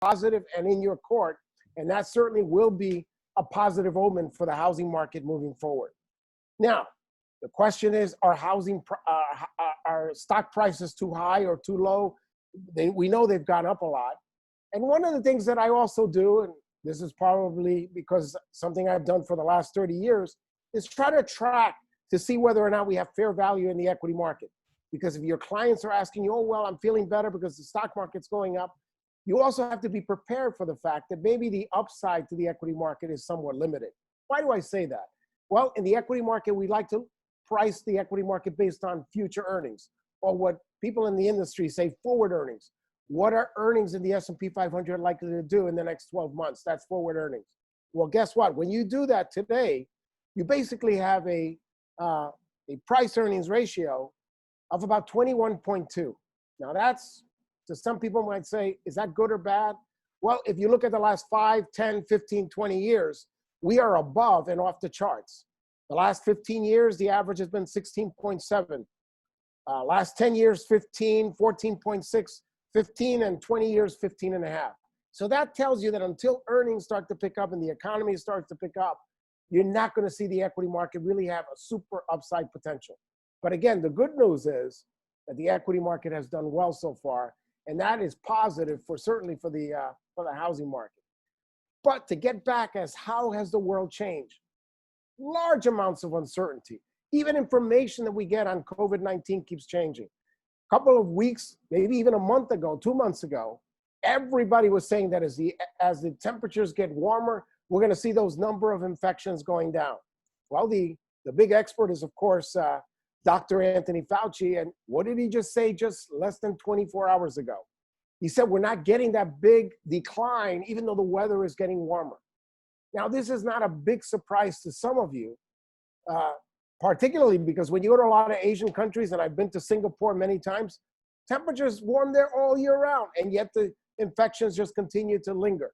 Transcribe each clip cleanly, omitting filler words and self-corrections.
positive and in your court, and that certainly will be a positive omen for the housing market moving forward. Now, the question is, are stock prices too high or too low? We know they've gone up a lot. And one of the things that I also do, and this is probably because something I've done for the last 30 years, is try to track to see whether or not we have fair value in the equity market. Because if your clients are asking you, oh, well, I'm feeling better because the stock market's going up, you also have to be prepared for the fact that maybe the upside to the equity market is somewhat limited. Why do I say that? Well, in the equity market, we like to price the equity market based on future earnings, or what people in the industry say forward earnings. What are earnings in the S&P 500 likely to do in the next 12 months? That's forward earnings. Well, guess what? When you do that today, you basically have a price earnings ratio of about 21.2. Now that's, to some people might say, is that good or bad? Well, if you look at the last 5, 10, 15, 20 years, we are above and off the charts. The last 15 years, the average has been 16.7. Last 10 years, 15, 14.6, 15, and 20 years, 15.5. So that tells you that until earnings start to pick up and the economy starts to pick up, you're not going to see the equity market really have a super upside potential. But again, the good news is that the equity market has done well so far, and that is positive for certainly for the housing market. But to get back as how has the world changed? Large amounts of uncertainty. Even information that we get on COVID-19 keeps changing. A couple of weeks, maybe even a month ago, 2 months ago, everybody was saying that as the temperatures get warmer, we're going to see those number of infections going down. Well, the big expert is, of course, Dr. Anthony Fauci. And what did he just say just less than 24 hours ago? He said, we're not getting that big decline, even though the weather is getting warmer. Now, this is not a big surprise to some of you, particularly because when you go to a lot of Asian countries, and I've been to Singapore many times, temperatures warm there all year round, and yet the infections just continue to linger.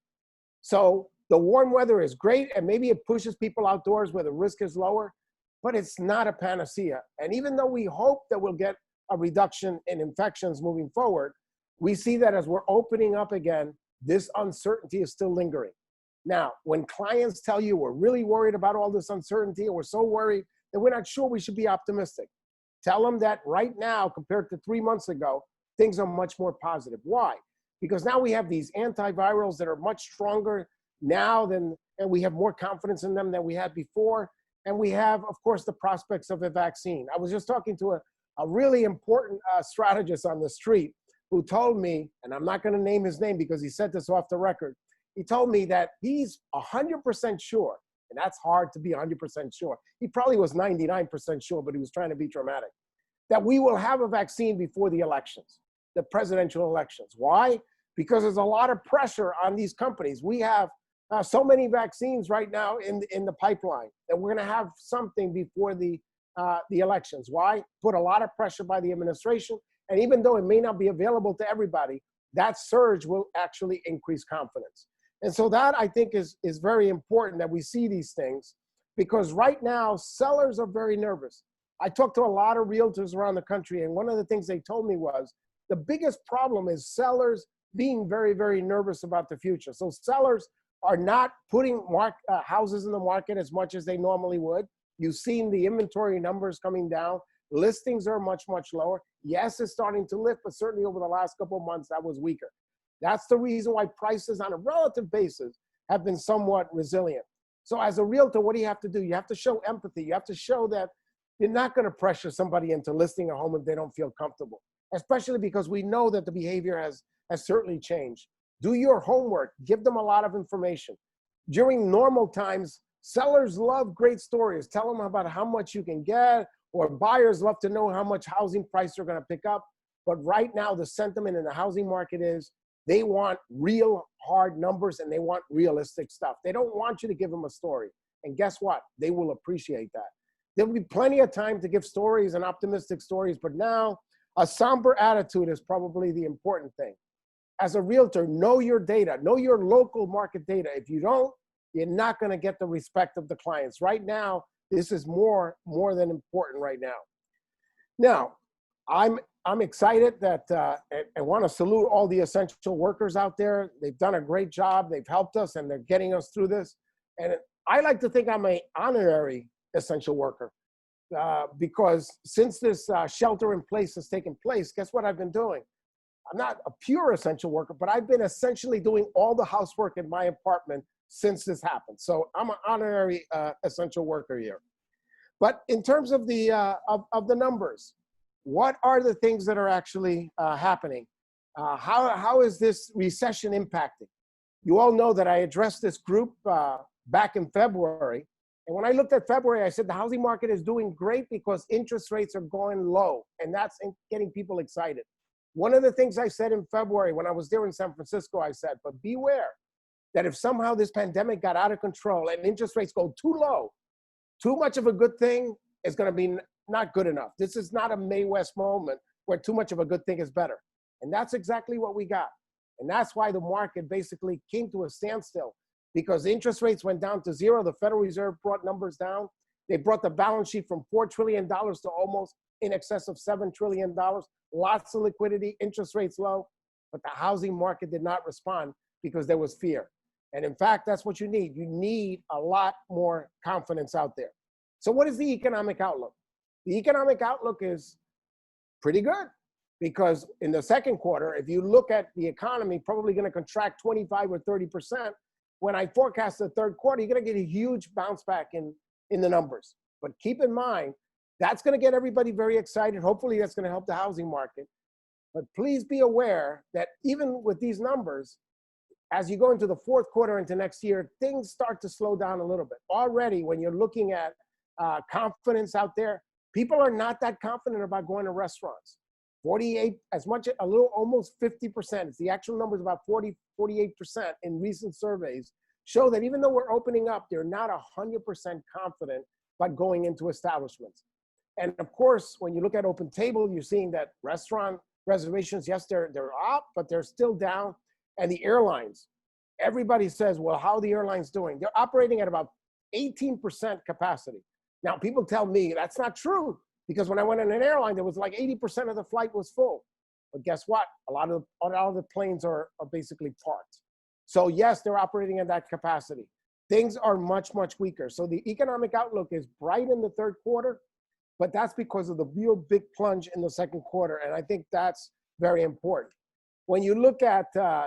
So the warm weather is great, and maybe it pushes people outdoors where the risk is lower, but it's not a panacea. And even though we hope that we'll get a reduction in infections moving forward, we see that as we're opening up again, this uncertainty is still lingering. Now, when clients tell you we're really worried about all this uncertainty, and we're so worried that we're not sure we should be optimistic, tell them that right now, compared to 3 months ago, things are much more positive. Why? Because now we have these antivirals that are much stronger now and we have more confidence in them than we had before. And we have, of course, the prospects of a vaccine. I was just talking to a really important strategist on the street who told me, and I'm not going to name his name because he said this off the record, he told me that he's 100% sure, and that's hard to be 100% sure. He probably was 99% sure, but he was trying to be dramatic, that we will have a vaccine before the elections, the presidential elections. Why? Because there's a lot of pressure on these companies. We have so many vaccines right now in the pipeline that we're going to have something before the elections. Why? Put a lot of pressure by the administration. And even though it may not be available to everybody, that surge will actually increase confidence. And so that, I think, is very important that we see these things, because right now, sellers are very nervous. I talked to a lot of realtors around the country, and one of the things they told me was the biggest problem is sellers being very, very nervous about the future. So sellers are not putting houses in the market as much as they normally would. You've seen the inventory numbers coming down. Listings are much, much lower. Yes, it's starting to lift, but certainly over the last couple of months, that was weaker. That's the reason why prices on a relative basis have been somewhat resilient. So as a realtor, what do you have to do? You have to show empathy. You have to show that you're not going to pressure somebody into listing a home if they don't feel comfortable, especially because we know that the behavior has certainly changed. Do your homework. Give them a lot of information. During normal times, sellers love great stories. Tell them about how much you can get, or buyers love to know how much housing prices are going to pick up. But right now, the sentiment in the housing market is they want real hard numbers and they want realistic stuff. They don't want you to give them a story. And guess what? They will appreciate that. There'll be plenty of time to give stories and optimistic stories, but now a somber attitude is probably the important thing. As a realtor, know your data, know your local market data. If you don't, you're not going to get the respect of the clients. Right now, this is more than important right now. Now, I'm I'm excited that, and want to salute all the essential workers out there. They've done a great job. They've helped us and they're getting us through this. And I like to think I'm an honorary essential worker because since this shelter in place has taken place, guess what I've been doing? I'm not a pure essential worker, but I've been essentially doing all the housework in my apartment since this happened. So I'm an honorary essential worker here. But in terms of the numbers, what are the things that are actually happening? How is this recession impacting? You all know that I addressed this group back in February. And when I looked at February, I said the housing market is doing great because interest rates are going low. And that's getting people excited. One of the things I said in February when I was there in San Francisco, I said, but beware that if somehow this pandemic got out of control and interest rates go too low, too much of a good thing is going to be not good enough. This is not a Mae West moment where too much of a good thing is better. And that's exactly what we got. And that's why the market basically came to a standstill because interest rates went down to zero. The Federal Reserve brought numbers down. They brought the balance sheet from $4 trillion to almost in excess of $7 trillion. Lots of liquidity, interest rates low, but the housing market did not respond because there was fear. And in fact, that's what you need. You need a lot more confidence out there. So what is the economic outlook? The economic outlook is pretty good because in the second quarter, if you look at the economy, probably going to contract 25 or 30%. When I forecast the third quarter, you're going to get a huge bounce back in the numbers. But keep in mind, that's going to get everybody very excited. Hopefully that's going to help the housing market. But please be aware that even with these numbers, as you go into the fourth quarter into next year, things start to slow down a little bit. Already, when you're looking at confidence out there, people are not that confident about going to restaurants. 48, as much, a little, almost 50%. It's the actual numbers, about 40, 48% in recent surveys show that even though we're opening up, they're not 100% confident about going into establishments. And of course, when you look at Open Table, you're seeing that restaurant reservations, yes, they're up, but they're still down. And the airlines, everybody says, well, how are the airlines doing? They're operating at about 18% capacity. Now, people tell me that's not true because when I went on an airline, there was like 80% of the flight was full. But guess what? A lot of the planes are basically parked. So yes, they're operating at that capacity. Things are much, much weaker. So the economic outlook is bright in the third quarter, but that's because of the real big plunge in the second quarter. And I think that's very important. When you look at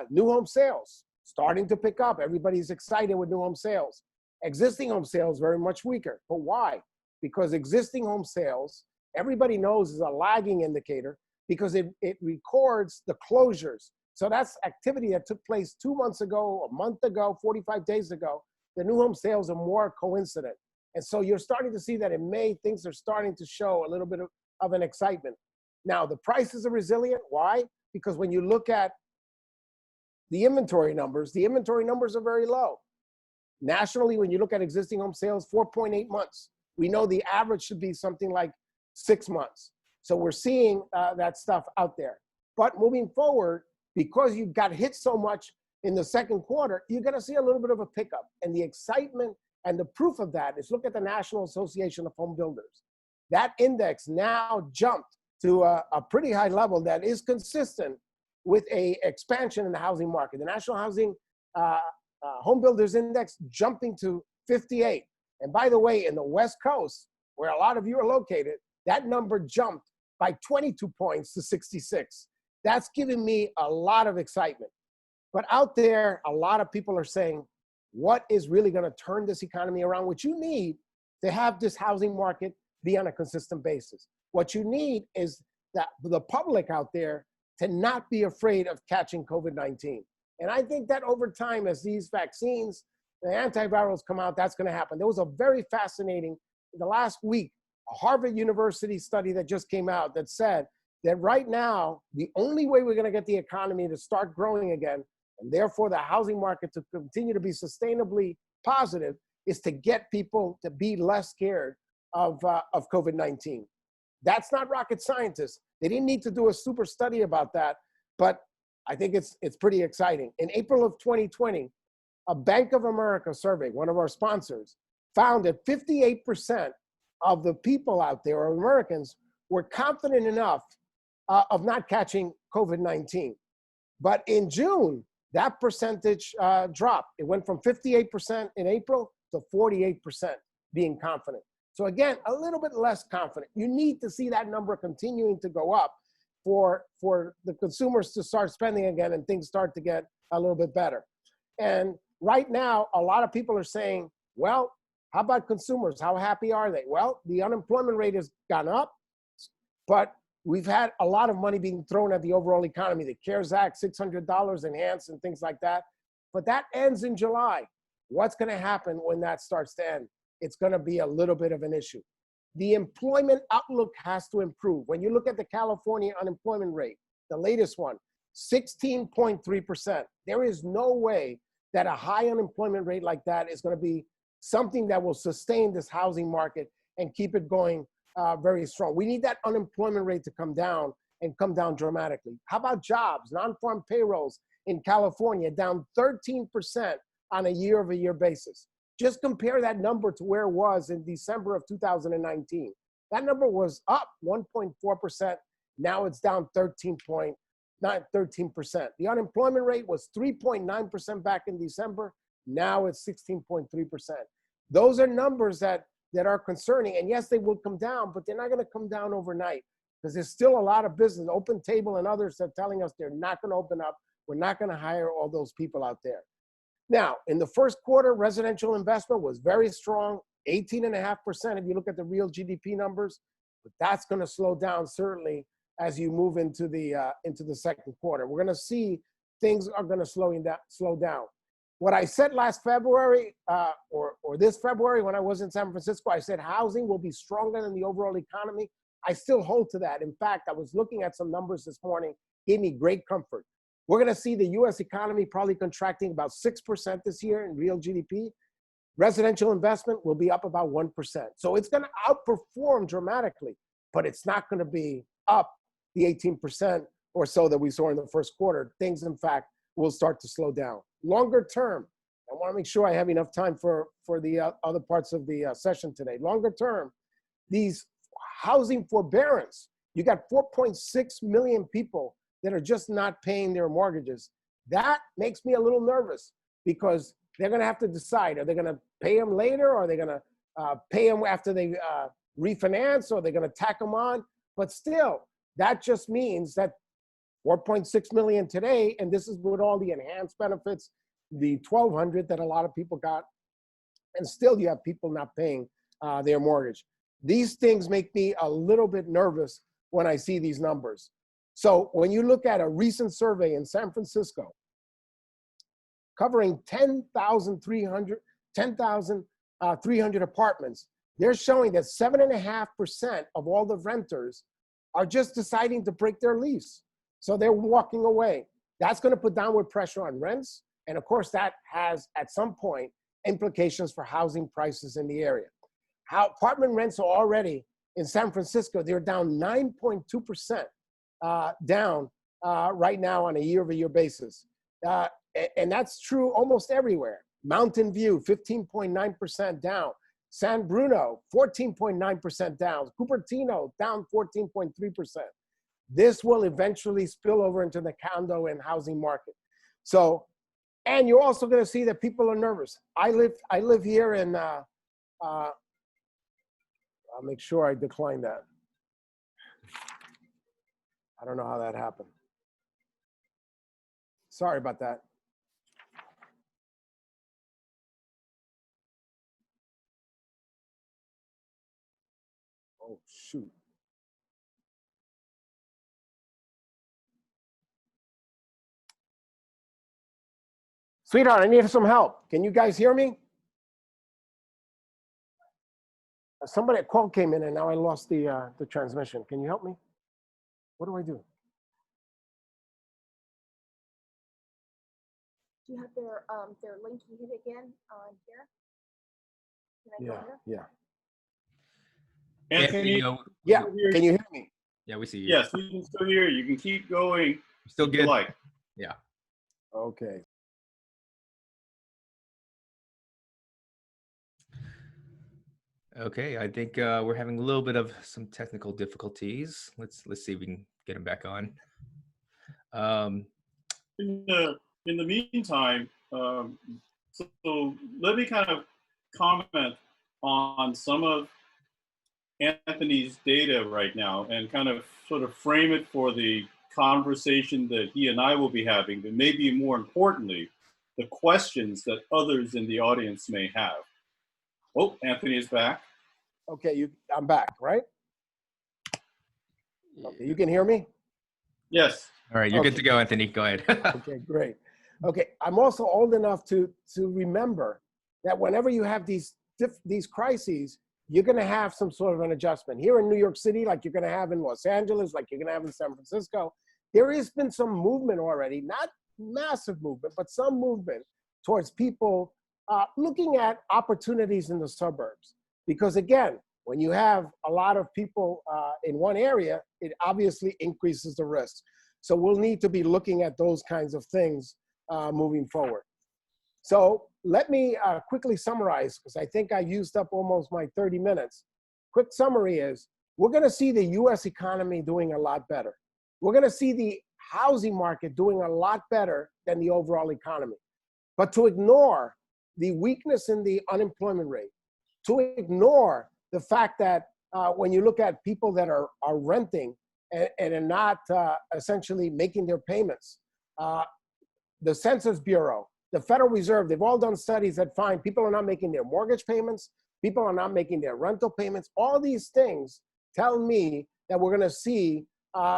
new home sales, starting to pick up, everybody's excited with new home sales. Existing home sales, very much weaker. But why? Because existing home sales, everybody knows is a lagging indicator because it records the closures. So that's activity that took place 2 months ago, a month ago, 45 days ago. The new home sales are more coincident. And so you're starting to see that in May, things are starting to show a little bit of an excitement. Now, the prices are resilient. Why? Because when you look at the inventory numbers are very low. Nationally, when you look at existing home sales, 4.8 months. We know the average should be something like 6 months. So we're seeing that stuff out there. But moving forward, because you got hit so much in the second quarter, you're going to see a little bit of a pickup. And the excitement and the proof of that is look at the National Association of Home Builders. That index now jumped to a pretty high level that is consistent with a expansion in the housing market. The National Housing Home Builders Index jumping to 58. And by the way, in the West Coast, where a lot of you are located, that number jumped by 22 points to 66. That's giving me a lot of excitement. But out there, a lot of people are saying, what is really going to turn this economy around? What you need to have this housing market be on a consistent basis. What you need is that the public out there to not be afraid of catching COVID-19. And I think that over time, as these vaccines, the antivirals come out, that's going to happen. There was a very fascinating, the last week, a Harvard University study that just came out that said that right now, the only way we're going to get the economy to start growing again, and therefore the housing market to continue to be sustainably positive, is to get people to be less scared of COVID-19. That's not rocket scientists. They didn't need to do a super study about that, but I think it's pretty exciting. In April of 2020, a Bank of America survey, one of our sponsors, found that 58% of the people out there, or Americans, were confident enough of not catching COVID-19. But in June, that percentage dropped. It went from 58% in April to 48% being confident. So again, a little bit less confident. You need to see that number continuing to go up for the consumers to start spending again and things start to get a little bit better. And right now, a lot of people are saying, well, how about consumers? How happy are they? Well, the unemployment rate has gone up, but we've had a lot of money being thrown at the overall economy. The CARES Act, $600 enhanced and things like that. But that ends in July. What's going to happen when that starts to end? It's going to be a little bit of an issue. The employment outlook has to improve. When you look at the California unemployment rate, the latest one, 16.3%. There is no way that a high unemployment rate like that is going to be something that will sustain this housing market and keep it going very strong. We need that unemployment rate to come down and come down dramatically. How about jobs? Non-farm payrolls in California down 13% on a year-over-year basis. Just compare that number to where it was in December of 2019. That number was up 1.4%. Now it's down 13%. The unemployment rate was 3.9% back in December. Now it's 16.3%. Those are numbers that are concerning. And yes, they will come down, but they're not going to come down overnight because there's still a lot of business. Open Table and others are telling us they're not going to open up. We're not going to hire all those people out there. Now, in the first quarter, residential investment was very strong, 18.5% if you look at the real GDP numbers, but that's going to slow down certainly as you move into the second quarter. We're going to see things are going to slow down. What I said last February or this February when I was in San Francisco, I said housing will be stronger than the overall economy. I still hold to that. In fact, I was looking at some numbers this morning, gave me great comfort. We're going to see the U.S. economy probably contracting about 6% this year in real GDP. Residential investment will be up about 1%. So it's going to outperform dramatically, but it's not going to be up the 18% or so that we saw in the first quarter. Things, in fact, will start to slow down. Longer term, I want to make sure I have enough time for the other parts of the session today. Longer term, these housing forbearance, you got 4.6 million people that are just not paying their mortgages. That makes me a little nervous because they're going to have to decide, are they going to pay them later? Or are they going to pay them after they refinance? Or are they going to tack them on? But still, that just means that 4.6 million today, and this is with all the enhanced benefits, the $1,200 that a lot of people got, and still you have people not paying their mortgage. These things make me a little bit nervous when I see these numbers. So when you look at a recent survey in San Francisco covering 10,300 apartments, they're showing that 7.5% of all the renters are just deciding to break their lease. So they're walking away. That's going to put downward pressure on rents. And of course, that has, at some point, implications for housing prices in the area. Apartment rents are already, in San Francisco, they're down 9.2% down right now on a year-over-year basis. And that's true almost everywhere. Mountain View, 15.9% down. San Bruno, 14.9% down. Cupertino, down 14.3%. This will eventually spill over into the condo and housing market. So, and you're also going to see that people are nervous. I live here in, I'll make sure I decline that. I don't know how that happened. Sorry about that. Oh, shoot. Sweetheart, I need some help. Can you guys hear me? Somebody, a call came in and now I lost the transmission. Can you help me? What do I do? Do you have their link you hit again on here? Can I go here? Yeah. Anthony, Yeah. Can you hear me? Yeah, we see you. Yes, we can still hear you. You can keep going. Still if you good. like. Yeah. Okay. Okay, I think we're having a little bit of some technical difficulties. Let's see if we can get him back on. In the meantime, so let me kind of comment on some of Anthony's data right now and kind of sort of frame it for the conversation that he and I will be having, but maybe more importantly, the questions that others in the audience may have. Oh, Anthony is back. Okay, I'm back, right? Okay, you can hear me? Yes. All right, you're good Okay. to go, Anthony. Go ahead. Okay, great. Okay, I'm also old enough to remember that whenever you have these crises, you're going to have some sort of an adjustment. Here in New York City, like you're going to have in Los Angeles, like you're going to have in San Francisco, there has been some movement already, not massive movement, but some movement towards people looking at opportunities in the suburbs. Because again, when you have a lot of people in one area, it obviously increases the risk. So we'll need to be looking at those kinds of things moving forward. So let me quickly summarize, because I think I used up almost my 30 minutes. Quick summary is, we're going to see the US economy doing a lot better. We're going to see the housing market doing a lot better than the overall economy. But to ignore the weakness in the unemployment rate, to ignore the fact that when you look at people that are renting and are not essentially making their payments, the Census Bureau, the Federal Reserve, they've all done studies that find people are not making their mortgage payments, people are not making their rental payments. All these things tell me that we're going to see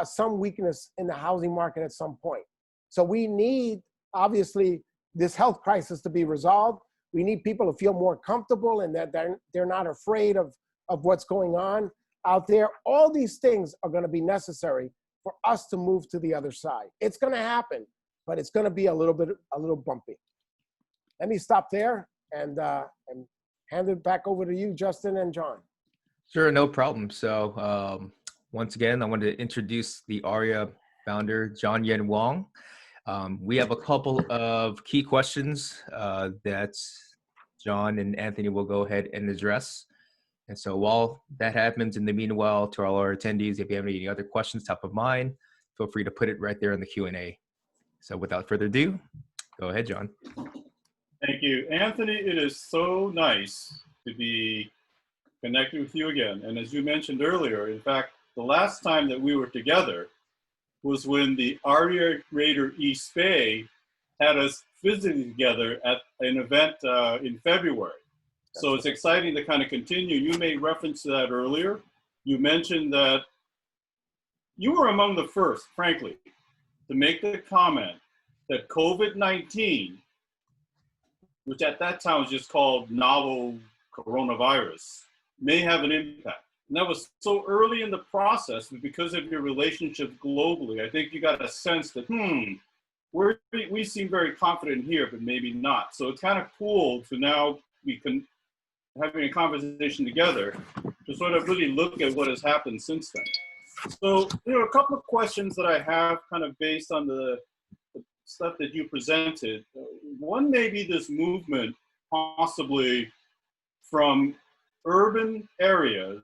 some weakness in the housing market at some point. So we need, obviously, this health crisis to be resolved. We need people to feel more comfortable and that they're not afraid of what's going on out there. All these things are going to be necessary for us to move to the other side. It's going to happen, but it's going to be a little bumpy. Let me stop there and hand it back over to you, Justin and John. Sure, no problem. So once again, I wanted to introduce the AREAA founder, John Yen Wong. We have a couple of key questions that John and Anthony will go ahead and address. And so while that happens, in the meanwhile, to all our attendees, if you have any other questions top of mind, feel free to put it right there in the Q&A. So without further ado, go ahead, John. Thank you. Anthony, it is so nice to be connected with you again. And as you mentioned earlier, in fact, the last time that we were together was when the AREAA Greater East Bay had us visiting together at an event in February. So it's exciting to kind of continue. You made reference to that earlier. You mentioned that you were among the first, frankly, to make the comment that COVID-19, which at that time was just called novel coronavirus, may have an impact. And that was so early in the process, but because of your relationship globally, I think you got a sense that, we seem very confident here, but maybe not. So it's kind of cool to now be having a conversation together to sort of really look at what has happened since then. So, a couple of questions that I have kind of based on the stuff that you presented. One may be this movement possibly from urban areas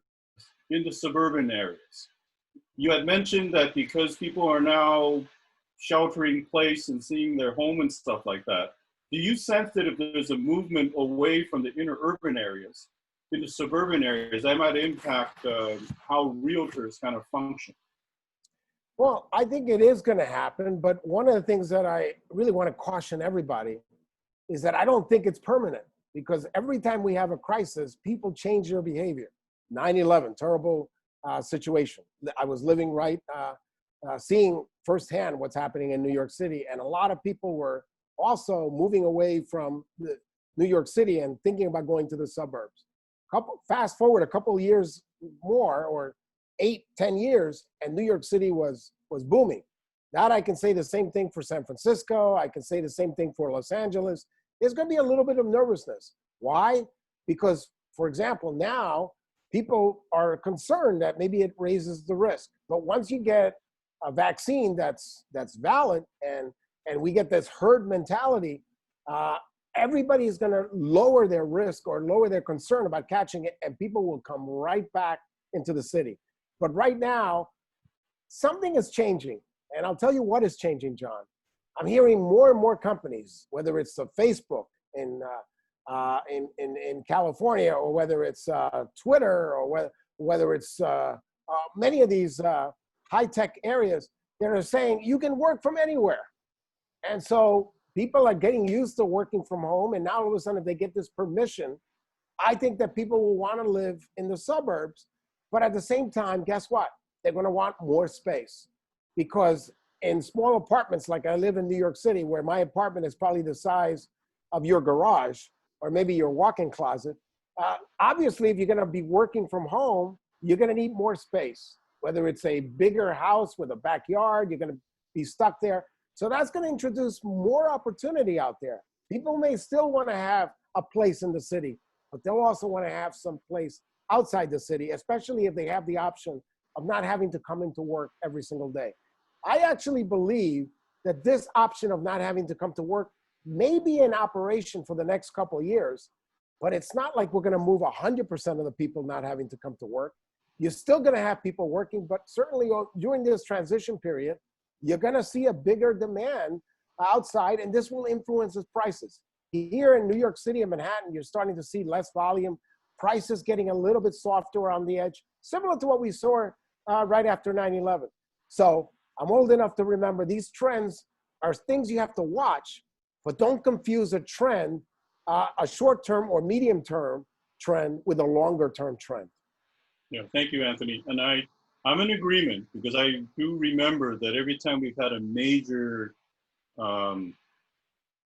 into suburban areas. You had mentioned that because people are now sheltering in place and seeing their home and stuff like that, do you sense that if there's a movement away from the inner urban areas into suburban areas, that might impact how realtors kind of function? Well, I think it is going to happen, but one of the things that I really want to caution everybody is that I don't think it's permanent, because every time we have a crisis, people change their behavior. 9/11, terrible situation. I was living seeing firsthand what's happening in New York City, and a lot of people were also moving away from New York City and thinking about going to the suburbs. Fast forward a couple of years more, or 8-10 years, and New York City was booming. Now I can say the same thing for San Francisco. I can say the same thing for Los Angeles. There's going to be a little bit of nervousness. Why? Because, for example, now people are concerned that maybe it raises the risk. But once you get a vaccine that's valid and we get this herd mentality, everybody is going to lower their risk or lower their concern about catching it, and people will come right back into the city. But right now, something is changing. And I'll tell you what is changing, John. I'm hearing more and more companies, whether it's the Facebook in California, or whether it's Twitter, or whether it's many of these high-tech areas that are saying you can work from anywhere. And so people are getting used to working from home, and now all of a sudden if they get this permission, I think that people will want to live in the suburbs. But at the same time, guess what? They're going to want more space, because in small apartments, like I live in New York City, where my apartment is probably the size of your garage or maybe your walk-in closet, obviously if you're going to be working from home, you're going to need more space. Whether it's a bigger house with a backyard, you're going to be stuck there. So that's going to introduce more opportunity out there. People may still want to have a place in the city, but they'll also want to have some place outside the city, especially if they have the option of not having to come into work every single day. I actually believe that this option of not having to come to work may be in operation for the next couple of years, but it's not like we're going to move 100% of the people not having to come to work. You're still going to have people working, but certainly during this transition period, you're going to see a bigger demand outside, and this will influence its prices. Here in New York City and Manhattan, you're starting to see less volume, prices getting a little bit softer around the edge, similar to what we saw right after 9/11. So I'm old enough to remember these trends are things you have to watch, but don't confuse a trend, a short-term or medium-term trend with a longer-term trend. Yeah, thank you, Anthony. And I'm in agreement, because I do remember that every time we've had a major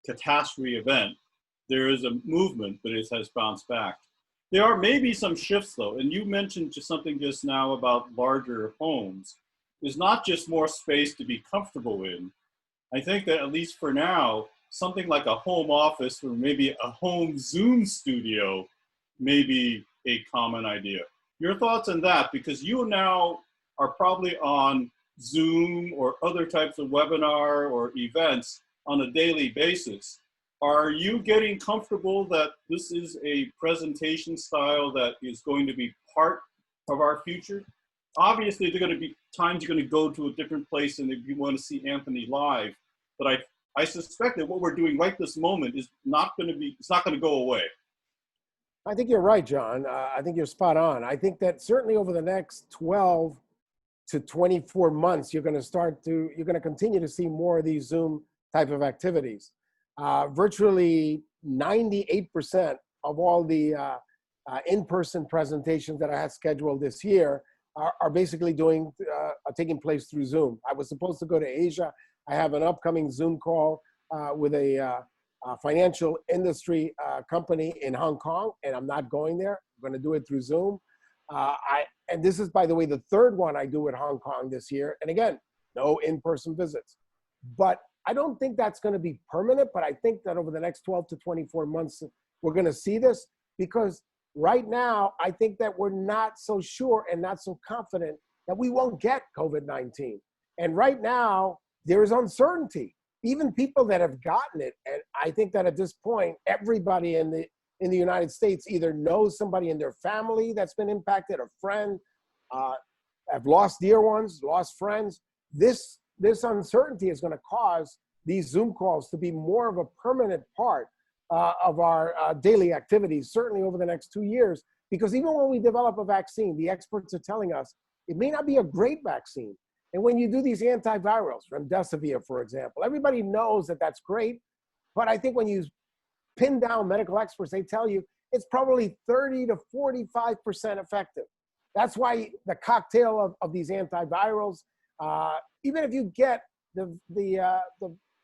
catastrophe event, there is a movement, but it has bounced back. There are maybe some shifts though, and you mentioned just something just now about larger homes. There's not just more space to be comfortable in. I think that at least for now, something like a home office or maybe a home Zoom studio may be a common idea. Your thoughts on that? Because you now are probably on Zoom or other types of webinar or events on a daily basis. Are you getting comfortable that this is a presentation style that is going to be part of our future? Obviously, there are going to be times you're going to go to a different place and if you want to see Anthony live, but I suspect that what we're doing right this moment is not going to be, it's not going to go away. I think you're right, John. I think you're spot on. I think that certainly over the next 12 to 24 months, you're going to continue to see more of these Zoom type of activities. Virtually 98% of all the in-person presentations that I had scheduled this year are basically taking place through Zoom. I was supposed to go to Asia. I have an upcoming Zoom call with a financial industry company in Hong Kong, and I'm not going there. I'm going to do it through Zoom. And this is, by the way, the third one I do at Hong Kong this year. And again, no in-person visits. But I don't think that's going to be permanent, but I think that over the next 12 to 24 months, we're going to see this, because right now, I think that we're not so sure and not so confident that we won't get COVID-19. And right now, there is uncertainty. Even people that have gotten it, and I think that at this point, everybody in the United States either knows somebody in their family that's been impacted, a friend, have lost dear ones, lost friends. This uncertainty is going to cause these Zoom calls to be more of a permanent part of our daily activities, certainly over the next 2 years, because even when we develop a vaccine, the experts are telling us it may not be a great vaccine. And when you do these antivirals, remdesivir, for example, everybody knows that that's great. But I think when you pin down medical experts, they tell you it's probably 30 to 45% effective. That's why the cocktail of these antivirals, even if you get the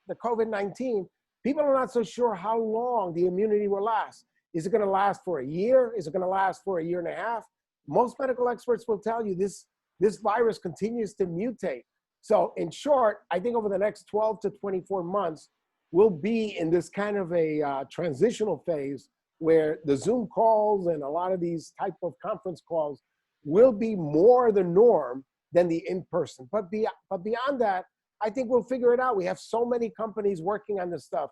COVID-19, people are not so sure how long the immunity will last. Is it going to last for a year? Is it going to last for a year and a half? Most medical experts will tell you this virus continues to mutate. So in short, I think over the next 12 to 24 months, we'll be in this kind of a transitional phase where the Zoom calls and a lot of these type of conference calls will be more the norm than the in-person. But beyond that, I think we'll figure it out. We have so many companies working on this stuff.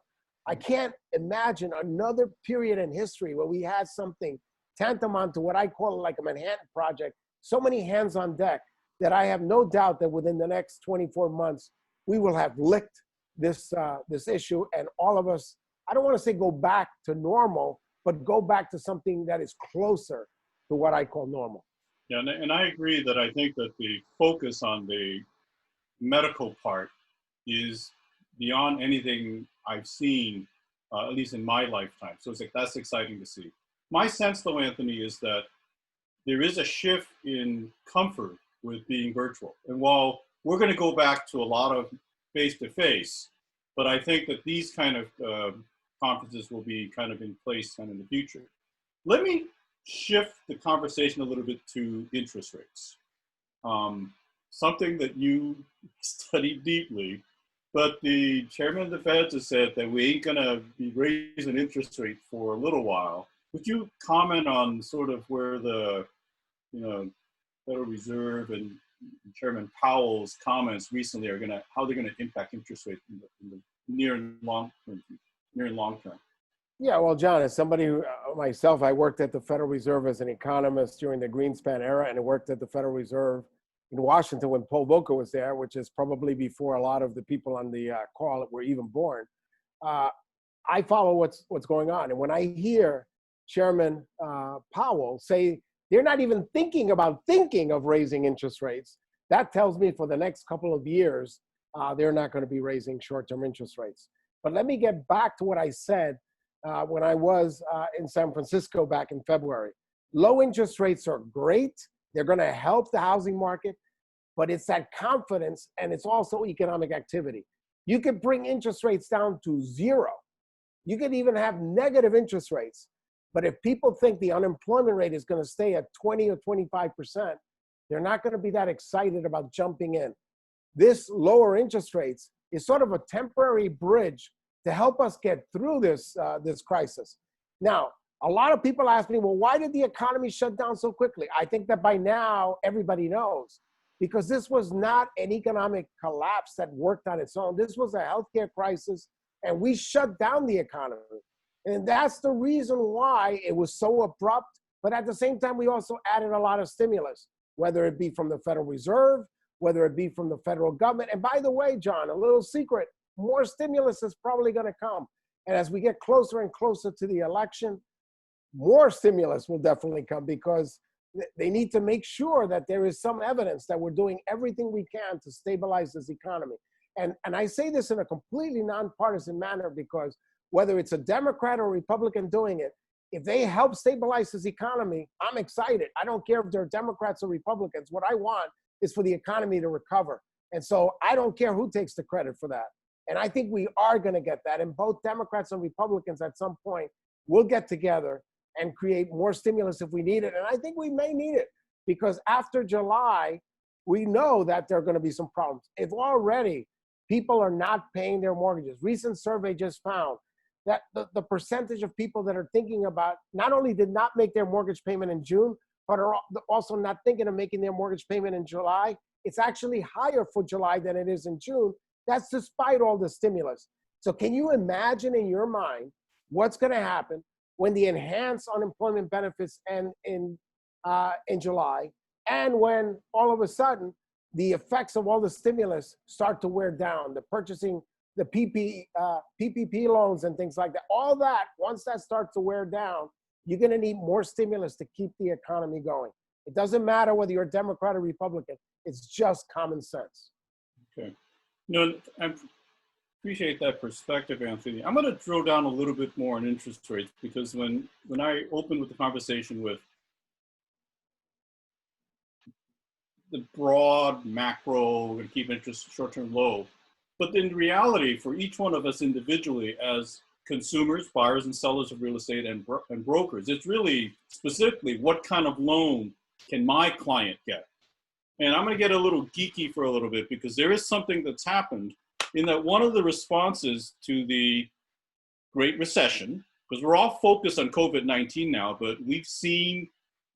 I can't imagine another period in history where we had something tantamount to what I call like a Manhattan Project, so many hands on deck. that I have no doubt that within the next 24 months, we will have licked this, this issue, and all of us, I don't want to say go back to normal, but go back to something that is closer to what I call normal. Yeah, and I agree that I think that the focus on the medical part is beyond anything I've seen, at least in my lifetime. So it's like, that's exciting to see. My sense though, Anthony, is that there is a shift in comfort with being virtual. And while we're going to go back to a lot of face-to-face, but I think that these kind of conferences will be kind of in place kind of in the future. Let me shift the conversation a little bit to interest rates. Something that you studied deeply, but the chairman of the Fed has said that we ain't gonna be raising interest rates for a little while. Would you comment on sort of where the, Federal Reserve and Chairman Powell's comments recently are how they're gonna impact interest rates in the near and long term? Yeah, well, John, as somebody who, myself, I worked at the Federal Reserve as an economist during the Greenspan era, and I worked at the Federal Reserve in Washington when Paul Volcker was there, which is probably before a lot of the people on the call were even born. I follow what's going on. And when I hear Chairman Powell say they're not even thinking of raising interest rates, that tells me for the next couple of years, they're not going to be raising short-term interest rates. But let me get back to what I said when I was in San Francisco back in February. Low interest rates are great. They're going to help the housing market, but it's that confidence, and it's also economic activity. You could bring interest rates down to zero. You could even have negative interest rates. But if people think the unemployment rate is going to stay at 20 or 25%, they're not going to be that excited about jumping in. This lower interest rates is sort of a temporary bridge to help us get through this, this crisis. Now, a lot of people ask me, well, why did the economy shut down so quickly? I think that by now everybody knows, because this was not an economic collapse that worked on its own. This was a healthcare crisis, and we shut down the economy. And that's the reason why it was so abrupt. But at the same time, we also added a lot of stimulus, whether it be from the Federal Reserve, whether it be from the federal government. And by the way, John, a little secret, more stimulus is probably going to come. And as we get closer and closer to the election, more stimulus will definitely come, because they need to make sure that there is some evidence that we're doing everything we can to stabilize this economy. And I say this in a completely nonpartisan manner, because whether it's a Democrat or Republican doing it, if they help stabilize this economy, I'm excited. I don't care if they're Democrats or Republicans. What I want is for the economy to recover. And so I don't care who takes the credit for that. And I think we are going to get that. And both Democrats and Republicans at some point will get together and create more stimulus if we need it. And I think we may need it, because after July, we know that there are going to be some problems. If already people are not paying their mortgages, recent survey just found that the percentage of people that are thinking about not only did not make their mortgage payment in June, but are also not thinking of making their mortgage payment in July, it's actually higher for July than it is in June. That's despite all the stimulus. So can you imagine in your mind what's going to happen when the enhanced unemployment benefits end in July, and when all of a sudden the effects of all the stimulus start to wear down, the purchasing, the PPP loans and things like that, all that, once that starts to wear down, you're going to need more stimulus to keep the economy going. It doesn't matter whether you're a Democrat or Republican. It's just common sense. Okay. I appreciate that perspective, Anthony. I'm going to drill down a little bit more on interest rates, because when I opened with the conversation with the broad macro, we're going to keep interest short-term low, but in reality, for each one of us individually as consumers, buyers and sellers of real estate and brokers, it's really specifically what kind of loan can my client get? And I'm going to get a little geeky for a little bit, because there is something that's happened in that one of the responses to the Great Recession, because we're all focused on COVID-19 now, but we've seen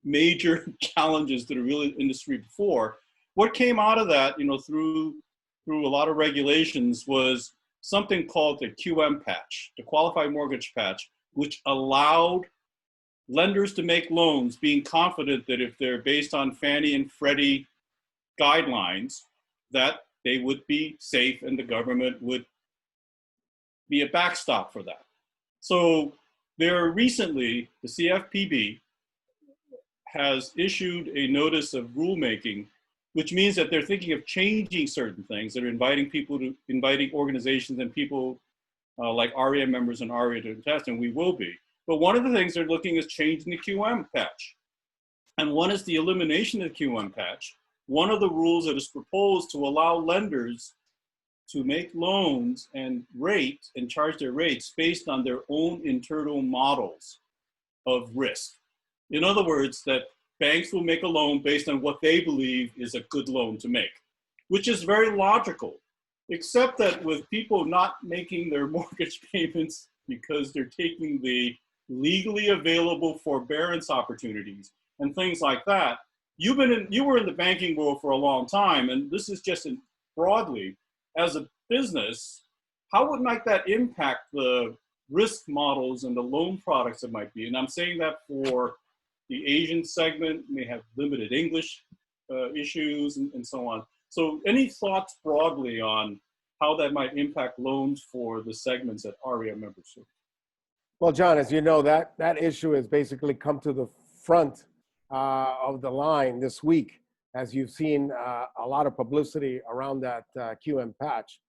major challenges to the real industry before. What came out of that, through a lot of regulations, was something called the QM patch, the Qualified Mortgage Patch, which allowed lenders to make loans being confident that if they're based on Fannie and Freddie guidelines that they would be safe and the government would be a backstop for that. So there recently, the CFPB has issued a notice of rulemaking, which means that they're thinking of changing certain things. They're inviting organizations and people like AREAA members and AREAA to test, and we will be. But one of the things they're looking is changing the QM patch. And one is the elimination of the QM patch. One of the rules that is proposed to allow lenders to make loans and rate and charge their rates based on their own internal models of risk. In other words, that banks will make a loan based on what they believe is a good loan to make, which is very logical, except that with people not making their mortgage payments because they're taking the legally available forbearance opportunities and things like that. You were in the banking world for a long time, and this is just broadly, as a business, how might that impact the risk models and the loan products that might be? And I'm saying that for the Asian segment, may have limited English issues and so on. So any thoughts broadly on how that might impact loans for the segments that AREAA members serve? Well, John, as you know, that issue has basically come to the front of the line this week, as you've seen a lot of publicity around that QM patch.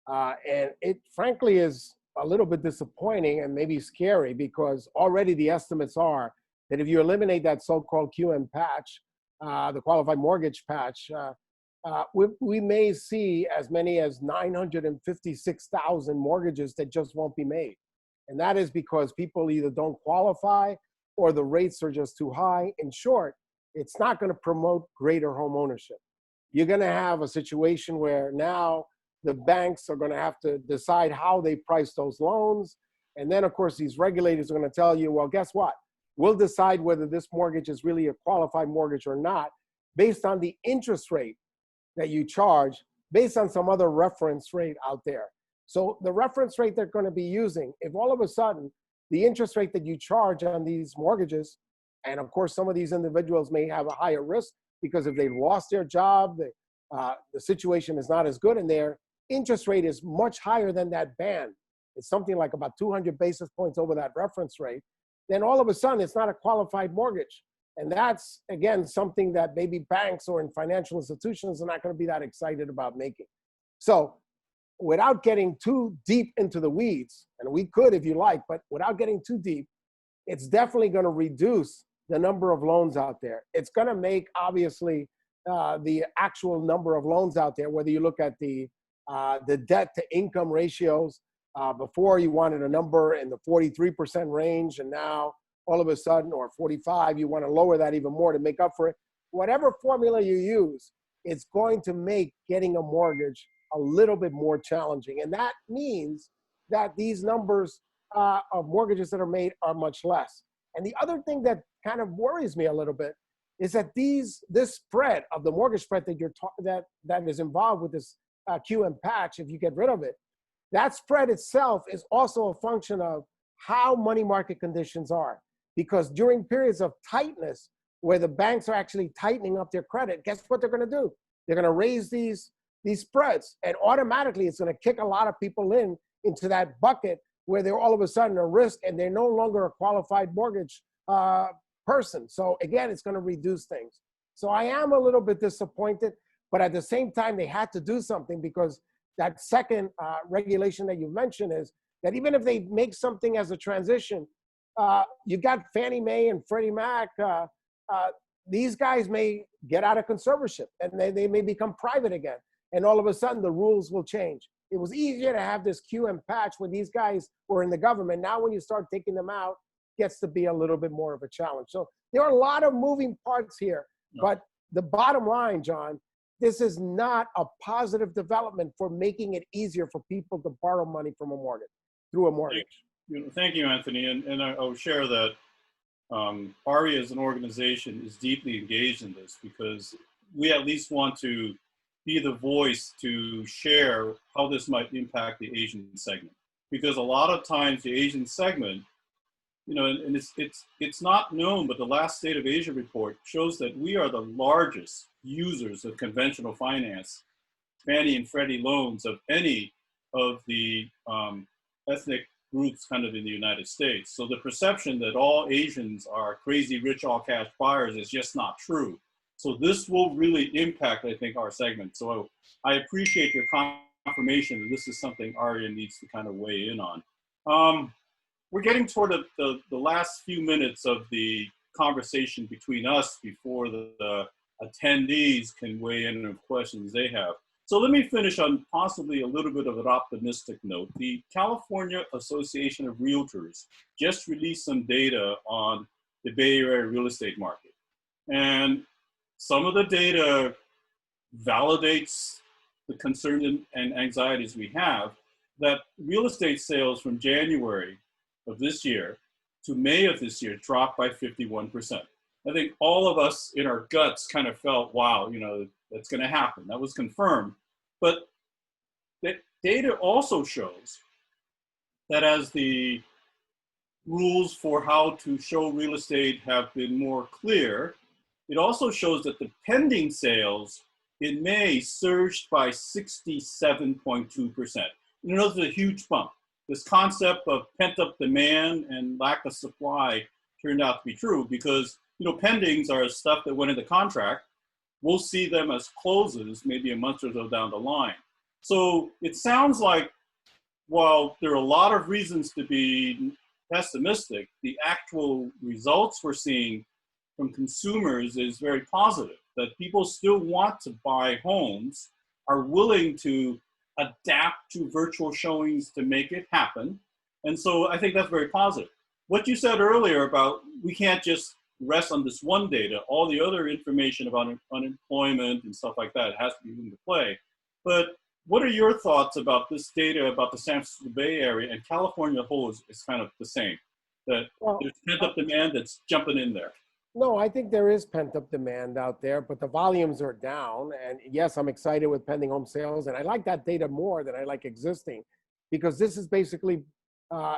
And it frankly is a little bit disappointing and maybe scary, because already the estimates are that if you eliminate that so-called QM patch, the qualified mortgage patch, we may see as many as 956,000 mortgages that just won't be made. And that is because people either don't qualify or the rates are just too high. In short, it's not going to promote greater home ownership. You're going to have a situation where now the banks are going to have to decide how they price those loans. And then, of course, these regulators are going to tell you, well, guess what? We'll decide whether this mortgage is really a qualified mortgage or not based on the interest rate that you charge, based on some other reference rate out there. So the reference rate they're going to be using, if all of a sudden the interest rate that you charge on these mortgages, and of course some of these individuals may have a higher risk because if they lost their job, the situation is not as good, and their interest rate is much higher than that band. It's something like about 200 basis points over that reference rate. Then all of a sudden it's not a qualified mortgage. And that's, again, something that maybe banks or in financial institutions are not going to be that excited about making. So without getting too deep into the weeds, and we could if you like, but without getting too deep, it's definitely going to reduce the number of loans out there. It's going to make, obviously, the actual number of loans out there, whether you look at the debt to income ratios, before you wanted a number in the 43% range, and now all of a sudden, or 45, you want to lower that even more to make up for it. Whatever formula you use, it's going to make getting a mortgage a little bit more challenging. And that means that these numbers of mortgages that are made are much less. And the other thing that kind of worries me a little bit is that this spread of the mortgage spread that that is involved with this QM patch, if you get rid of it, that spread itself is also a function of how money market conditions are. Because during periods of tightness, where the banks are actually tightening up their credit, guess what they're going to do? They're going to raise these spreads, and automatically it's going to kick a lot of people into that bucket where they're all of a sudden a risk and they're no longer a qualified mortgage person. So again, it's going to reduce things. So I am a little bit disappointed, but at the same time, they had to do something, because that second regulation that you mentioned is that even if they make something as a transition, you got Fannie Mae and Freddie Mac. These guys may get out of conservatorship and they may become private again. And all of a sudden the rules will change. It was easier to have this QM patch when these guys were in the government. Now when you start taking them out, it gets to be a little bit more of a challenge. So there are a lot of moving parts here. But the bottom line, John, this is not a positive development for making it easier for people to borrow money from a mortgage, through a mortgage. Thank you, Anthony. And I'll share that AREAA as an organization is deeply engaged in this, because we at least want to be the voice to share how this might impact the Asian segment. Because a lot of times the Asian segment you know, and it's not known, but the last State of Asia report shows that we are the largest users of conventional finance, Fannie and Freddie loans, of any of the ethnic groups kind of in the United States. So the perception that all Asians are crazy rich all cash buyers is just not true. So this will really impact, I think, our segment. So I appreciate your confirmation that this is something AREAA needs to kind of weigh in on. We're getting toward the last few minutes of the conversation between us before the attendees can weigh in on questions they have. So let me finish on possibly a little bit of an optimistic note. The California Association of Realtors just released some data on the Bay Area real estate market. And some of the data validates the concerns and anxieties we have, that real estate sales from January of this year to May of this year dropped by 51%. I think all of us in our guts kind of felt, wow, you know, that's going to happen. That was confirmed. But the data also shows that as the rules for how to show real estate have been more clear, it also shows that the pending sales in May surged by 67.2%. You know, that's a huge bump. This concept of pent-up demand and lack of supply turned out to be true because, you know, pendings are stuff that went into contract. We'll see them as closes maybe a month or so down the line. So it sounds like while there are a lot of reasons to be pessimistic, the actual results we're seeing from consumers is very positive, that people still want to buy homes, are willing to adapt to virtual showings to make it happen. And so I think that's very positive. What you said earlier about we can't just rest on this one data, all the other information about unemployment and stuff like that has to be into play. But what are your thoughts about this data about the San Francisco Bay Area and California whole is kind of the same, that there's pent-up demand that's jumping in there? No, I think there is pent-up demand out there, but the volumes are down. And yes, I'm excited with pending home sales. And I like that data more than I like existing, because this is basically,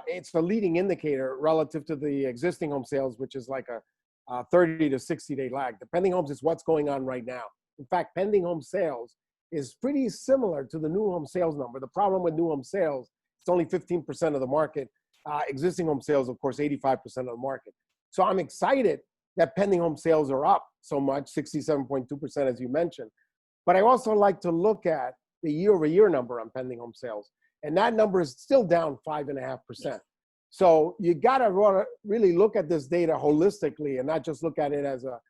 it's a leading indicator relative to the existing home sales, which is like a 30 to 60 day lag. The pending homes is what's going on right now. In fact, pending home sales is pretty similar to the new home sales number. The problem with new home sales, it's only 15% of the market. Existing home sales, of course, 85% of the market. So I'm excited that pending home sales are up so much, 67.2% as you mentioned. But I also like to look at the year-over-year number on pending home sales. And that number is still down 5.5%. So you gotta really look at this data holistically and not just look at it as a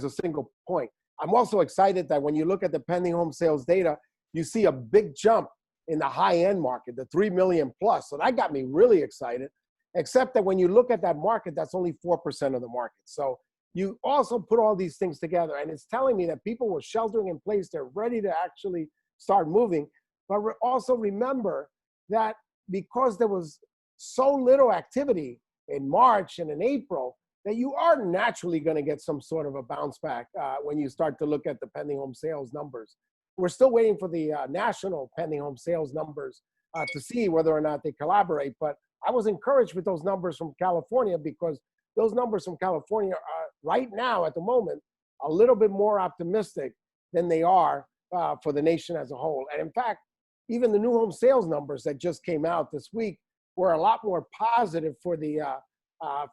single point. I'm also excited that when you look at the pending home sales data, you see a big jump in the high-end market, the 3 million plus. So that got me really excited, except that when you look at that market, that's only 4% of the market. So you also put all these things together, and it's telling me that people were sheltering in place. They're ready to actually start moving. But also remember that because there was so little activity in March and in April, that you are naturally going to get some sort of a bounce back when you start to look at the pending home sales numbers. We're still waiting for the national pending home sales numbers to see whether or not they collaborate. But I was encouraged with those numbers from California, because those numbers from California are right now at the moment a little bit more optimistic than they are for the nation as a whole. And in fact, even the new home sales numbers that just came out this week were a lot more positive for the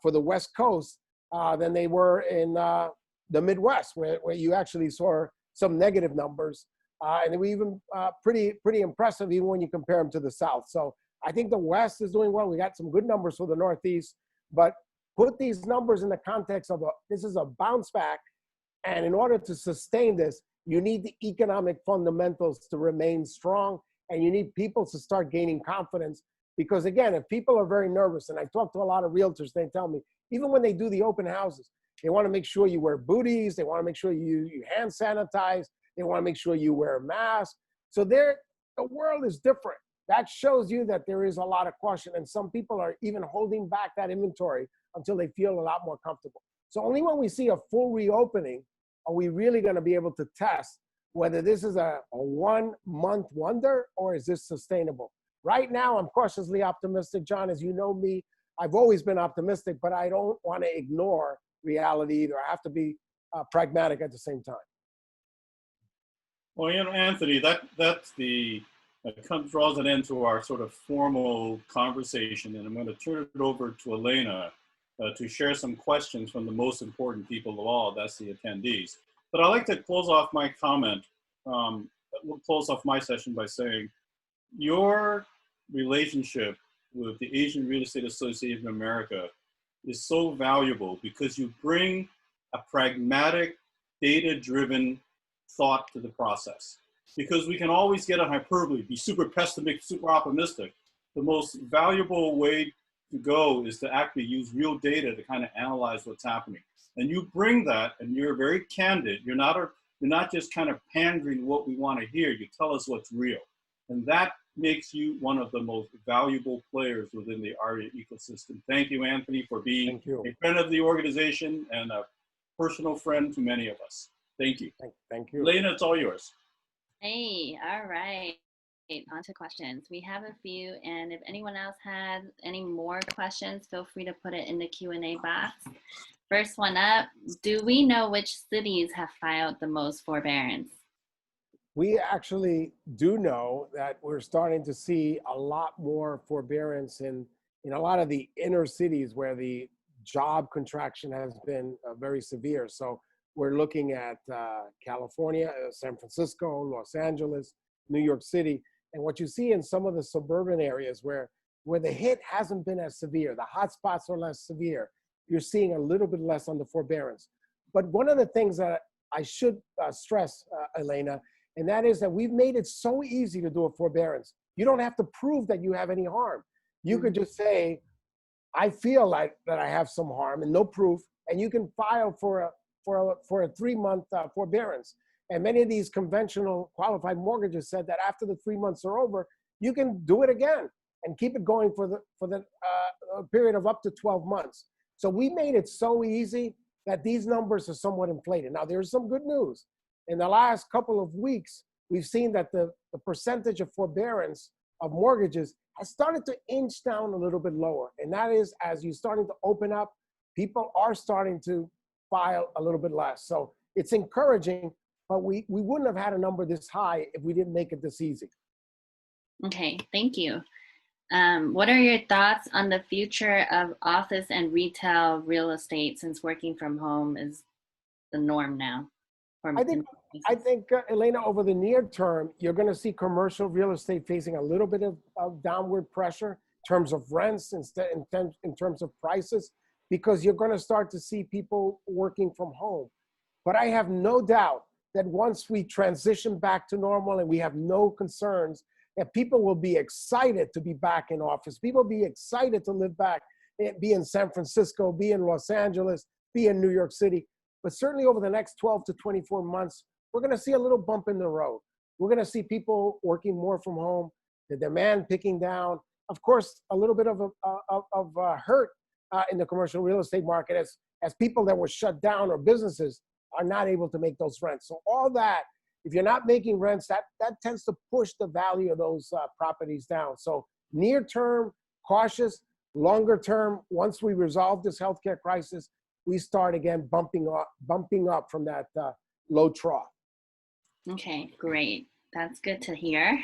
West Coast than they were in the Midwest, where you actually saw some negative numbers. And they were even pretty impressive even when you compare them to the South. So I think the West is doing well. We got some good numbers for the Northeast, but put these numbers in the context of this is a bounce back. And in order to sustain this, you need the economic fundamentals to remain strong, and you need people to start gaining confidence. Because again, if people are very nervous, and I talk to a lot of realtors, they tell me, even when they do the open houses, they want to make sure you wear booties, they want to make sure you hand sanitize, they want to make sure you wear a mask. So the world is different. That shows you that there is a lot of caution, and some people are even holding back that inventory until they feel a lot more comfortable. So only when we see a full reopening are we really going to be able to test whether this is a 1 month wonder or is this sustainable. Right now, I'm cautiously optimistic, John. As you know me, I've always been optimistic, but I don't want to ignore reality either. I have to be pragmatic at the same time. Well, Anthony, that draws an end to our sort of formal conversation, and I'm going to turn it over to Elena to share some questions from the most important people of all, that's the attendees. But I'd like to close off my comment, we'll close off my session by saying your relationship with the Asian Real Estate Association of America is so valuable because you bring a pragmatic, data-driven thought to the process. Because we can always get a hyperbole, be super pessimistic, super optimistic. The most valuable way to go is to actually use real data to kind of analyze what's happening. And you bring that, and you're very candid. You're not just kind of pandering what we want to hear. You tell us what's real. And that makes you one of the most valuable players within the AREAA ecosystem. Thank you, Anthony, for being a friend of the organization and a personal friend to many of us. Thank you. Thank you. Elena, it's all yours. Hey, all right. On to questions. We have a few, and if anyone else has any more questions, feel free to put it in the Q&A box. First one up, do we know which cities have filed the most forbearance? We actually do know that we're starting to see a lot more forbearance in a lot of the inner cities where the job contraction has been very severe. So we're looking at California, San Francisco, Los Angeles, New York City. And what you see in some of the suburban areas where the hit hasn't been as severe, the hotspots are less severe, you're seeing a little bit less on the forbearance. But one of the things that I should stress, Elena, and that is that we've made it so easy to do a forbearance. You don't have to prove that you have any harm. You could just say, I feel like that I have some harm and no proof, and you can file for a 3-month forbearance. And many of these conventional qualified mortgages said that after the 3 months are over, you can do it again and keep it going for the period of up to 12 months. So we made it so easy that these numbers are somewhat inflated. Now, there's some good news. In the last couple of weeks, we've seen that the percentage of forbearance of mortgages has started to inch down a little bit lower. And that is, as you're starting to open up, people are starting to file a little bit less. So it's encouraging, but we wouldn't have had a number this high if we didn't make it this easy. Okay, thank you. What are your thoughts on the future of office and retail real estate since working from home is the norm now? I think Elena, over the near term, you're going to see commercial real estate facing a little bit of downward pressure in terms of rents in terms of prices, because you're going to start to see people working from home. But I have no doubt that once we transition back to normal and we have no concerns, that people will be excited to be back in office. People will be excited to live back, be in San Francisco, be in Los Angeles, be in New York City. But certainly over the next 12 to 24 months, we're going to see a little bump in the road. We're going to see people working more from home, the demand picking down. Of course, a little bit of hurt in the commercial real estate market as people that were shut down or businesses are not able to make those rents. So all that, if you're not making rents, that tends to push the value of those properties down. So near term, cautious. Longer term, once we resolve this healthcare crisis, we start again bumping up from that low trough. Okay, great. That's good to hear.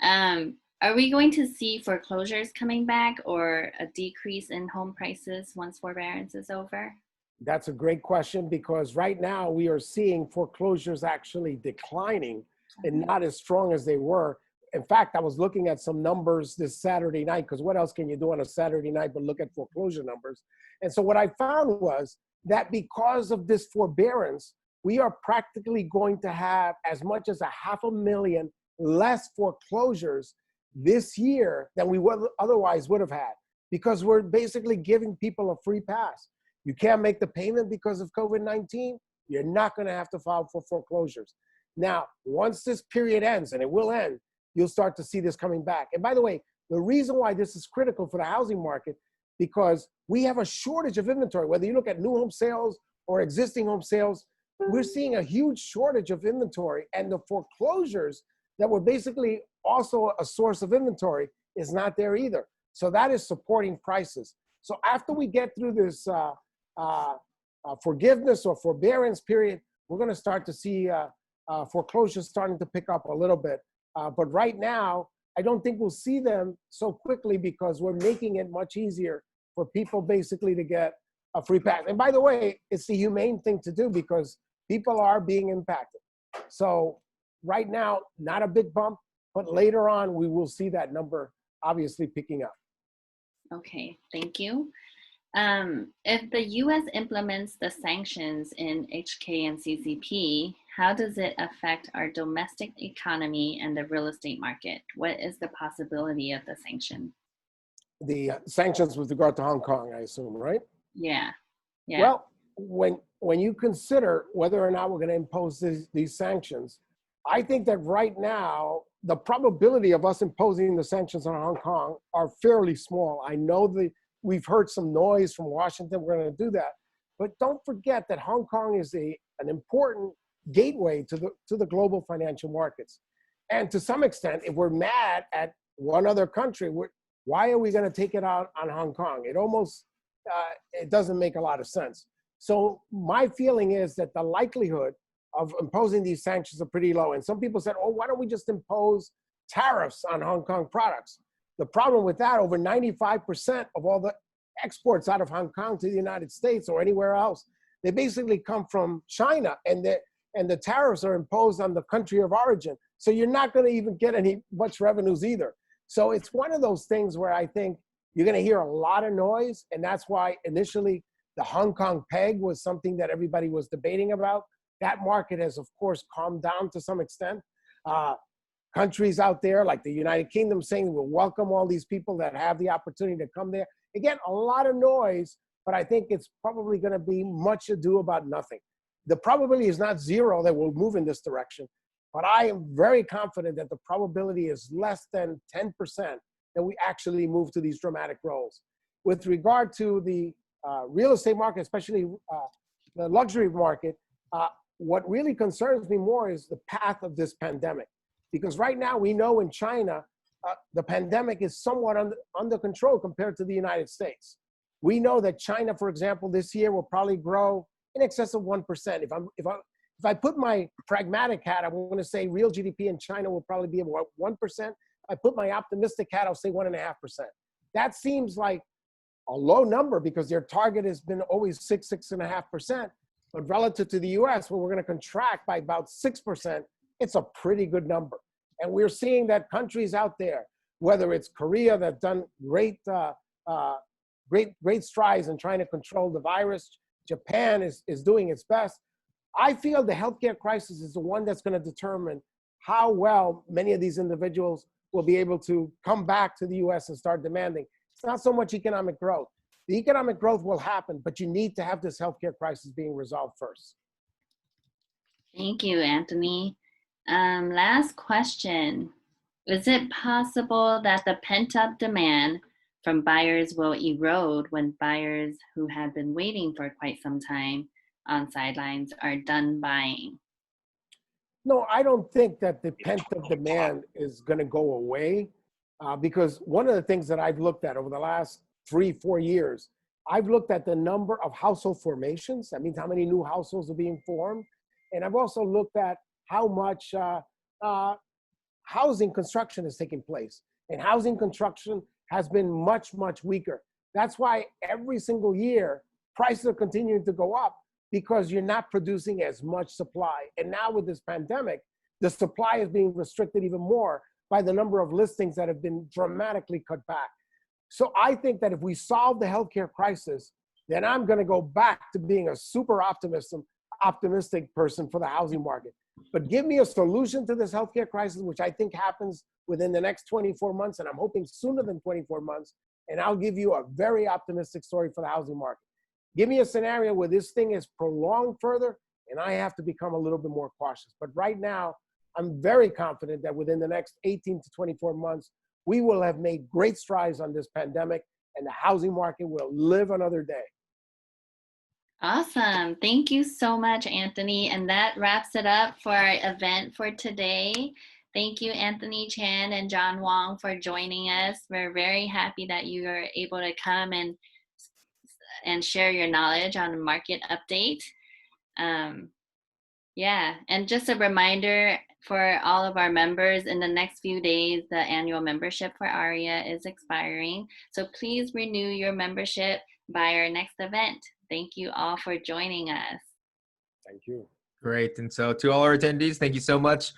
Are we going to see foreclosures coming back or a decrease in home prices once forbearance is over? That's a great question, because right now we are seeing foreclosures actually declining and not as strong as they were. In fact, I was looking at some numbers this Saturday night, because what else can you do on a Saturday night but look at foreclosure numbers? And so what I found was that because of this forbearance, we are practically going to have as much as 500,000 less foreclosures this year than we otherwise would have had, because we're basically giving people a free pass. You can't make the payment because of COVID-19, you're not going to have to file for foreclosures. Now, once this period ends, and it will end, you'll start to see this coming back. And by the way, the reason why this is critical for the housing market, because we have a shortage of inventory. Whether you look at new home sales or existing home sales, we're seeing a huge shortage of inventory, and the foreclosures that were basically also a source of inventory is not there either. So that is supporting prices. So after we get through this forgiveness or forbearance period, we're going to start to see foreclosures starting to pick up a little bit. But right now, I don't think we'll see them so quickly because we're making it much easier for people basically to get a free pass. And by the way, it's the humane thing to do because people are being impacted. So right now, not a big bump, but later on, we will see that number obviously picking up. Okay, thank you. If the U.S. implements the sanctions in HK and CCP, how does it affect our domestic economy and the real estate market? What is the possibility of the sanction? The sanctions with regard to Hong Kong, I assume, right? Yeah, yeah. Well, when you consider whether or not we're going to impose these sanctions, I think that right now, the probability of us imposing the sanctions on Hong Kong are fairly small. I know we've heard some noise from Washington, we're going to do that. But don't forget that Hong Kong is an important gateway to the global financial markets. And to some extent, if we're mad at one other country, why are we going to take it out on Hong Kong? It almost, it doesn't make a lot of sense. So my feeling is that the likelihood of imposing these sanctions are pretty low. And some people said, oh, why don't we just impose tariffs on Hong Kong products? The problem with that, over 95% of all the exports out of Hong Kong to the United States or anywhere else, they basically come from China, and the tariffs are imposed on the country of origin. So you're not going to even get much revenues either. So it's one of those things where I think you're going to hear a lot of noise, and that's why initially the Hong Kong peg was something that everybody was debating about. That market has, of course, calmed down to some extent. Countries out there like the United Kingdom saying we'll welcome all these people that have the opportunity to come there. Again, a lot of noise, but I think it's probably going to be much ado about nothing. The probability is not zero that we'll move in this direction, but I am very confident that the probability is less than 10% that we actually move to these dramatic rolls. With regard to the real estate market, especially the luxury market, what really concerns me more is the path of this pandemic. Because right now we know in China, the pandemic is somewhat under control compared to the United States. We know that China, for example, this year will probably grow in excess of 1%. If I put my pragmatic hat, I'm going to say real GDP in China will probably be about 1%. If I put my optimistic hat, I'll say 1.5%. That seems like a low number because their target has been always 6.5%. But relative to the US, where we're going to contract by about 6%, it's a pretty good number. And we're seeing that countries out there, whether it's Korea that's done great strides in trying to control the virus, Japan is doing its best. I feel the healthcare crisis is the one that's going to determine how well many of these individuals will be able to come back to the US and start demanding. It's not so much economic growth. The economic growth will happen, but you need to have this healthcare crisis being resolved first. Thank you, Anthony. Last question. Is it possible that the pent-up demand from buyers will erode when buyers who have been waiting for quite some time on sidelines are done buying? No, I don't think that the pent-up demand is going to go away because one of the things that I've looked at over the last 3-4 years, I've looked at the number of household formations. That means how many new households are being formed. And I've also looked at how much housing construction is taking place. And housing construction has been much, much weaker. That's why every single year, prices are continuing to go up because you're not producing as much supply. And now with this pandemic, the supply is being restricted even more by the number of listings that have been dramatically cut back. So I think that if we solve the healthcare crisis, then I'm going to go back to being a super optimistic person for the housing market. But give me a solution to this healthcare crisis, which I think happens within the next 24 months, and I'm hoping sooner than 24 months, and I'll give you a very optimistic story for the housing market. Give me a scenario where this thing is prolonged further, and I have to become a little bit more cautious. But right now, I'm very confident that within the next 18 to 24 months, we will have made great strides on this pandemic, and the housing market will live another day. Awesome. Thank you so much, Anthony. And that wraps it up for our event for today. Thank you, Anthony Chan and John Wong, for joining us. We're very happy that you are able to come and share your knowledge on the market update. Yeah, and just a reminder for all of our members, in the next few days, the annual membership for AREAA is expiring. So please renew your membership by our next event. Thank you all for joining us. Thank you. Great. And so to all our attendees, thank you so much.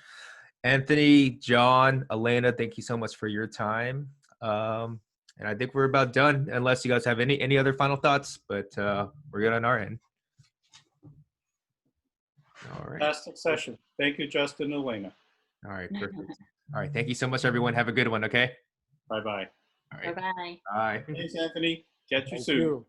Anthony, John, Elena, thank you so much for your time. And I think we're about done, unless you guys have any other final thoughts, but we're good on our end. All right. Fantastic session. Thank you, Justin and Elena. All right, perfect. All right, thank you so much, everyone. Have a good one, okay? Bye-bye. All right. Bye-bye. Bye. Thanks, Anthony. Catch you Thank soon. you.